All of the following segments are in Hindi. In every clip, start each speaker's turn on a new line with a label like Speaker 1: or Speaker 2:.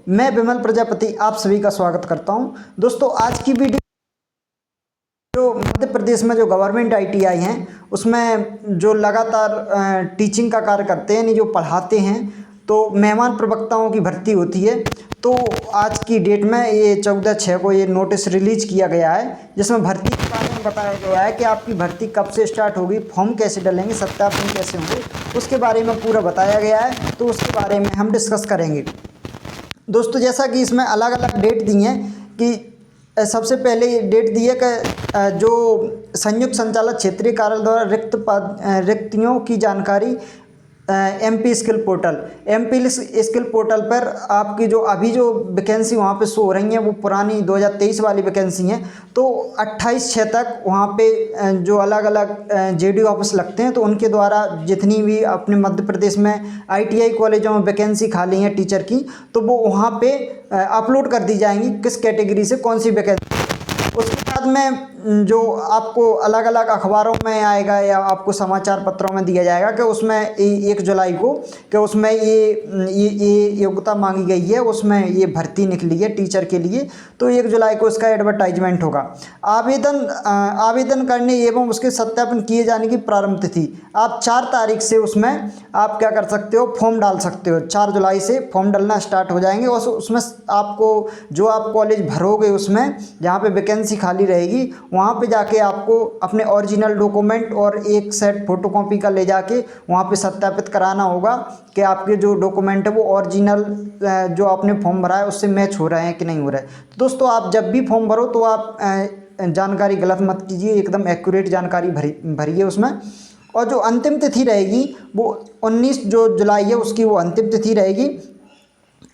Speaker 1: मैं विमल प्रजापति आप सभी का स्वागत करता हूं। दोस्तों आज की वीडियो जो मध्य प्रदेश में जो गवर्नमेंट ITI हैं उसमें जो लगातार टीचिंग का कार्य करते हैं, यानी जो पढ़ाते हैं, तो मेहमान प्रवक्ताओं की भर्ती होती है। तो आज की डेट में ये 14/6 को ये नोटिस रिलीज किया गया है, जिसमें भर्ती के बारे में बताया गया है कि आपकी भर्ती कब से स्टार्ट होगी, फॉर्म कैसे डलेंगे, सत्यापन कैसे होंगे, उसके बारे में पूरा बताया गया है। तो उसके बारे में हम डिस्कस करेंगे। दोस्तों जैसा कि इसमें अलग अलग डेट दी हैं कि सबसे पहले ये डेट दी है कि जो संयुक्त संचालक क्षेत्रीय कार्यालय द्वारा रिक्तियों की जानकारी MP skill portal, MP skill portal पर आपकी जो अभी जो वैकेंसी वहाँ पे शो हो रही हैं वो पुरानी 2023 वाली वैकेंसी हैं। तो 28/6 तक वहाँ पे जो अलग अलग JD ऑफिस लगते हैं, तो उनके द्वारा जितनी भी अपने मध्य प्रदेश में ITI कॉलेजों में वैकेंसी खाली हैं टीचर की, तो वो वहाँ पे अपलोड कर दी जाएंगी किस कैटेगरी से कौन सी वैकेंसी। उसके बाद में जो आपको अलग अलग अखबारों में आएगा या आपको समाचार पत्रों में दिया जाएगा कि उसमें 1 जुलाई को कि उसमें ये योग्यता मांगी गई है, उसमें ये भर्ती निकली है टीचर के लिए। तो 1 जुलाई को इसका एडवर्टाइजमेंट होगा। आवेदन करने एवं उसके सत्यापन किए जाने की प्रारंभ तिथि आप 4 तारीख से उसमें आप क्या कर सकते हो, फॉर्म डाल सकते हो। 4 जुलाई से फॉर्म डालना स्टार्ट हो जाएंगे और उसमें आपको जो आप कॉलेज भरोगे उसमें जहाँ पे वैकेंसी खाली रहेगी वहाँ पे जाके आपको अपने ओरिजिनल डॉक्यूमेंट और एक सेट फोटोकॉपी का ले जाके वहाँ पे सत्यापित कराना होगा कि आपके जो डॉक्यूमेंट है वो ओरिजिनल जो आपने फॉर्म भरा है उससे मैच हो रहे हैं कि नहीं हो रहा है। तो दोस्तों आप जब भी फॉर्म भरो तो आप जानकारी गलत मत कीजिए, एकदम एक्यूरेट जानकारी भरिए उसमें। और जो अंतिम तिथि रहेगी वो 19 जो जुलाई है उसकी वो अंतिम तिथि रहेगी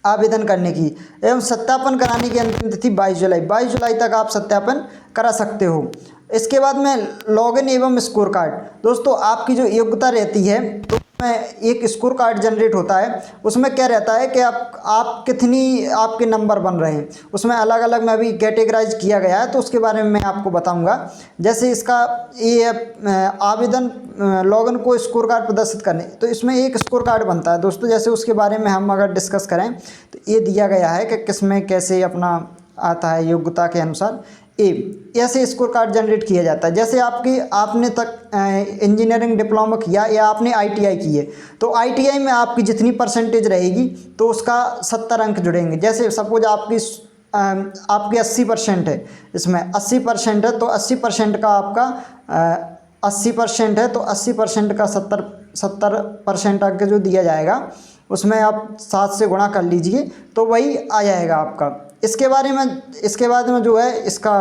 Speaker 1: आवेदन करने की, एवं सत्यापन कराने की अंतिम तिथि 22 जुलाई तक आप सत्यापन करा सकते हो। इसके बाद में लॉगिन एवं स्कोर कार्ड। दोस्तों आपकी जो योग्यता रहती है तो उसमें एक स्कोर कार्ड जनरेट होता है। उसमें क्या रहता है कि आप कितनी आपके नंबर बन रहे हैं, उसमें अलग अलग में अभी कैटेगराइज किया गया है, तो उसके बारे में मैं आपको बताऊंगा। जैसे इसका ये आवेदन लॉगिन को स्कोर कार्ड प्रदर्शित करने, तो इसमें एक स्कोर कार्ड बनता है दोस्तों। जैसे उसके बारे में हम अगर डिस्कस करें तो ये दिया गया है कि किसमें कैसे अपना आता है योग्यता के अनुसार ऐसे स्कोर कार्ड जनरेट किया जाता है। जैसे आपने तक इंजीनियरिंग डिप्लोमा किया या आपने ITI की है, तो ITI में आपकी जितनी परसेंटेज रहेगी तो उसका 70 अंक जुड़ेंगे। जैसे सपोज आपकी 80% है, इसमें 80% है तो 80% का आपका 80% है तो 80% का 70% अंक जो दिया जाएगा उसमें आप 7 से गुणा कर लीजिए तो वही आ जाएगा आपका। इसके बाद में जो है इसका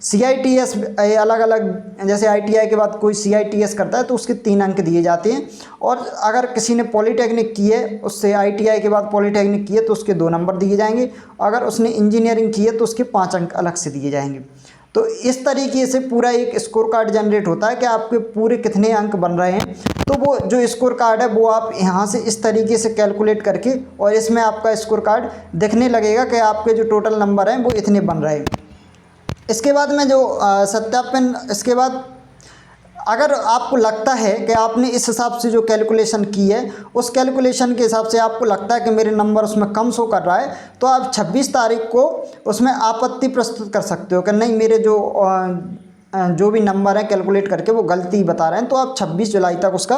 Speaker 1: CITS अलग अलग, जैसे ITI के बाद कोई CITS करता है तो उसके 3 अंक दिए जाते हैं। और अगर किसी ने पॉलीटेक्निक की है, उससे ITI के बाद पॉलीटेक्निक की है तो उसके 2 नंबर दिए जाएंगे। अगर उसने इंजीनियरिंग की है तो उसके 5 अंक अलग से दिए जाएंगे। तो इस तरीके से पूरा एक स्कोर कार्ड जनरेट होता है कि आपके पूरे कितने अंक बन रहे हैं। तो वो जो स्कोर कार्ड है वो आप यहाँ से इस तरीके से कैलकुलेट करके और इसमें आपका स्कोर कार्ड दिखने लगेगा कि आपके जो टोटल नंबर हैं वो इतने बन रहे हैं। इसके बाद में जो सत्यापन, इसके बाद अगर आपको लगता है कि आपने इस हिसाब से जो कैलकुलेशन की है उस कैलकुलेशन के हिसाब से आपको लगता है कि मेरे नंबर उसमें कम शो कर रहा है, तो आप 26 तारीख को उसमें आपत्ति प्रस्तुत कर सकते हो कि नहीं मेरे जो भी नंबर है कैलकुलेट करके वो गलती बता रहे हैं। तो आप 26 जुलाई तक उसका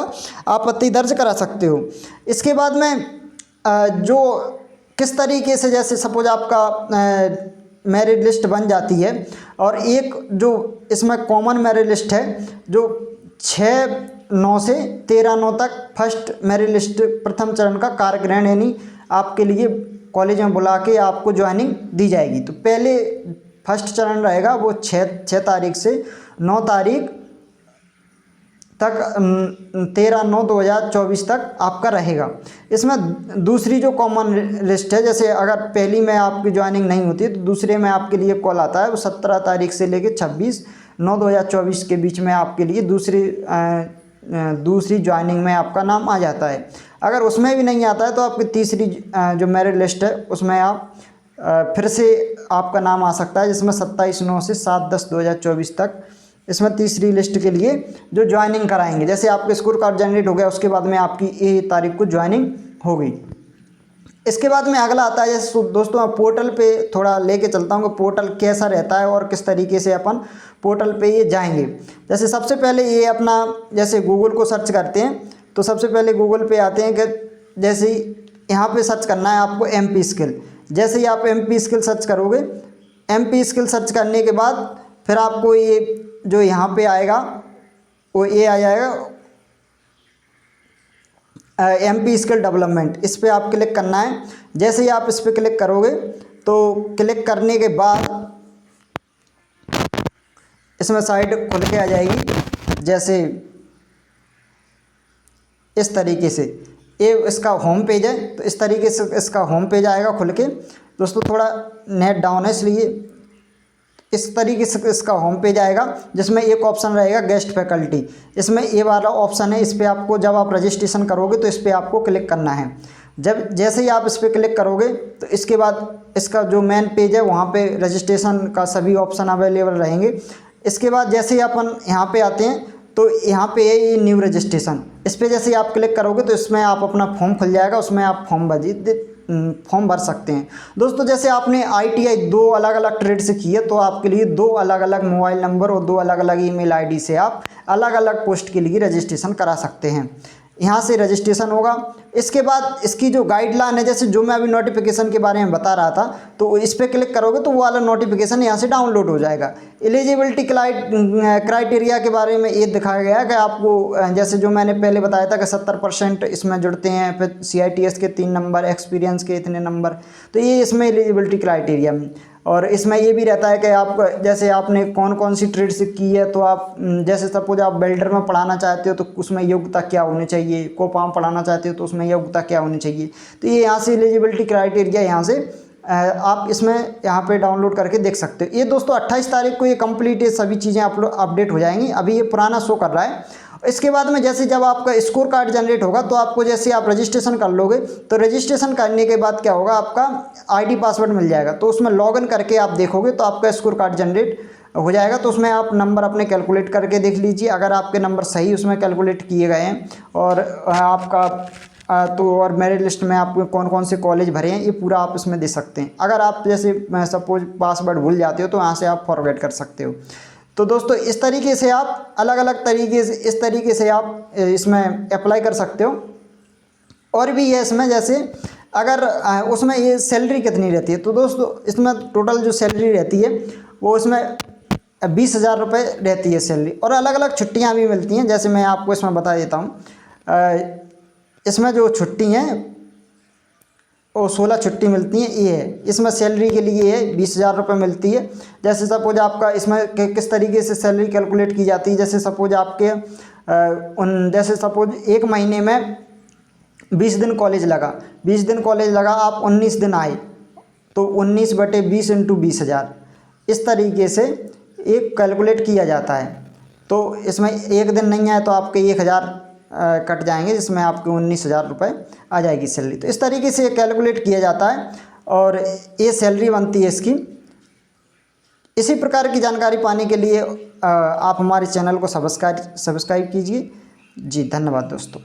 Speaker 1: आपत्ति दर्ज करा सकते हो। इसके बाद में जो किस तरीके से, जैसे सपोज आपका मेरिट लिस्ट बन जाती है और एक जो इसमें कॉमन मेरिट लिस्ट है जो 6/9 से 13/9 तक फर्स्ट मेरिट लिस्ट प्रथम चरण का कार्यग्रहण, यानी आपके लिए कॉलेज में बुला के आपको ज्वाइनिंग दी जाएगी। तो पहले फर्स्ट चरण रहेगा वो 6 तारीख से 9 तारीख तक 13/9/2024 तक आपका रहेगा। इसमें दूसरी जो कॉमन लिस्ट है, जैसे अगर पहली में आपकी ज्वाइनिंग नहीं होती तो दूसरे में आपके लिए कॉल आता है, वो 17 तारीख से लेकर 26/9/2024 के बीच में आपके लिए दूसरी ज्वाइनिंग में आपका नाम आ जाता है। अगर उसमें भी नहीं आता है तो आपकी तीसरी जो मेरिट लिस्ट है उसमें आप फिर से आपका नाम आ सकता है, जिसमें 27/9 से 7/10/2024 तक इसमें तीसरी लिस्ट के लिए जो ज्वाइनिंग कराएंगे। जैसे आपके स्कोर कार्ड जनरेट हो गया उसके बाद में आपकी 1 तारीख को ज्वाइनिंग होगी। इसके बाद में अगला आता है, जैसे दोस्तों मैं पोर्टल पे थोड़ा लेके चलता हूँ कि पोर्टल कैसा रहता है और किस तरीके से अपन पोर्टल पे ये जाएंगे। जैसे सबसे पहले ये अपना जैसे गूगल को सर्च करते हैं तो सबसे पहले गूगल पे आते हैं कि जैसे यहाँ पे सर्च करना है आपको MP स्किल। जैसे ही आप MP स्किल सर्च करोगे, MP स्किल सर्च करने के बाद फिर आपको ये जो यहाँ पे आएगा वो ये आ जाएगा MP स्किल डेवलपमेंट, इस पर आप क्लिक करना है। जैसे ही आप इस पर क्लिक करोगे तो क्लिक करने के बाद इसमें साइट खुल के आ जाएगी जैसे इस तरीके से। ये इसका होम पेज है, तो इस तरीके से इसका होम पेज आएगा खुल के। दोस्तों थोड़ा नेट डाउन है इसलिए इस तरीके से इसका होम पेज आएगा, जिसमें एक ऑप्शन रहेगा गेस्ट फैकल्टी। इसमें ये वाला ऑप्शन है, इस पर आपको जब आप रजिस्ट्रेशन करोगे तो इस पर आपको क्लिक करना है। जब जैसे ही आप इस पर क्लिक करोगे तो इसके बाद इसका जो मेन पेज है वहाँ पे रजिस्ट्रेशन का सभी ऑप्शन अवेलेबल रहेंगे। इसके बाद जैसे ही अपन यहाँ पे आते हैं तो यहाँ पे है ये न्यू रजिस्ट्रेशन, इस पर जैसे ही आप क्लिक करोगे तो इसमें आप अपना फॉर्म खुल जाएगा, उसमें आप फॉर्म भर सकते हैं। दोस्तों जैसे आपने ITI 2 अलग अलग ट्रेड से की है तो आपके लिए 2 अलग अलग मोबाइल नंबर और 2 अलग अलग ईमेल ID से आप अलग अलग पोस्ट के लिए रजिस्ट्रेशन करा सकते हैं। यहाँ से रजिस्ट्रेशन होगा। इसके बाद इसकी जो गाइडलाइन है, जैसे जो मैं अभी नोटिफिकेशन के बारे में बता रहा था, तो इस पर क्लिक करोगे तो वो वाला नोटिफिकेशन यहाँ से डाउनलोड हो जाएगा। एलिजिबिलिटी क्राइटेरिया के बारे में ये दिखाया गया है कि आपको जैसे जो मैंने पहले बताया था कि 70% इसमें जुड़ते हैं, फिर CITS के 3 नंबर, एक्सपीरियंस के इतने नंबर, तो ये इसमें एलिजिबिलिटी क्राइटेरिया में। और इसमें ये भी रहता है कि आप जैसे आपने कौन कौन सी ट्रेड से की है, तो आप जैसे सपोज आप वेल्डर में पढ़ाना चाहते हो तो उसमें योग्यता क्या होनी चाहिए, कोपाम पढ़ाना चाहते हो तो उसमें योग्यता क्या होनी चाहिए। तो ये यहाँ से एलिजिबिलिटी क्राइटेरिया यहाँ से आप इसमें यहाँ पे डाउनलोड करके देख सकते हो। ये दोस्तों 28 तारीख को ये कंप्लीट ये सभी चीज़ें अपडेट हो जाएंगी। अभी ये पुराना शो कर रहा है। इसके बाद में जैसे जब आपका स्कोर कार्ड जनरेट होगा तो आपको जैसे आप रजिस्ट्रेशन कर लोगे तो रजिस्ट्रेशन करने के बाद क्या होगा, आपका ID पासवर्ड मिल जाएगा, तो उसमें लॉगिन करके आप देखोगे तो आपका स्कोर कार्ड जनरेट हो जाएगा। तो उसमें आप नंबर अपने कैलकुलेट करके देख लीजिए, अगर आपके नंबर सही उसमें कैलकुलेट किए गए हैं और आपका तो और मेरिट लिस्ट में आप कौन कौन से कॉलेज भरे हैं ये पूरा आप इसमें दे सकते हैं। अगर आप जैसे सपोज पासवर्ड भूल जाते हो तो यहाँ से आप फॉरवर्ड कर सकते हो। तो दोस्तों इस तरीके से आप अलग अलग तरीके से इस तरीके से आप इसमें अप्लाई कर सकते हो। और भी है इसमें, जैसे अगर उसमें ये सैलरी कितनी रहती है, तो दोस्तों इसमें टोटल जो सैलरी रहती है वो इसमें 20,000 रुपये रहती है सैलरी। और अलग अलग छुट्टियां भी मिलती हैं, जैसे मैं आपको इसमें बता देता हूँ। इसमें जो छुट्टी हैं वो 16 छुट्टी मिलती हैं। ये है इसमें सैलरी के लिए है 20,000 रुपये मिलती है। जैसे सपोज आपका इसमें किस तरीके से सैलरी कैलकुलेट की जाती है, जैसे सपोज आपके जैसे सपोज 1 महीने में 20 दिन कॉलेज लगा, 20 दिन कॉलेज लगा, आप 19 दिन आए तो 19/20 × 20,000 इस तरीके से एक कैलकुलेट किया जाता है। तो इसमें 1 दिन नहीं आए तो आपके 1,000 कट जाएंगे, जिसमें आपके 19,000 रुपये आ जाएगी सैलरी। तो इस तरीके से कैलकुलेट किया जाता है और ये सैलरी बनती है इसकी। इसी प्रकार की जानकारी पाने के लिए आप हमारे चैनल को सब्सक्राइब कीजिए। जी धन्यवाद दोस्तों।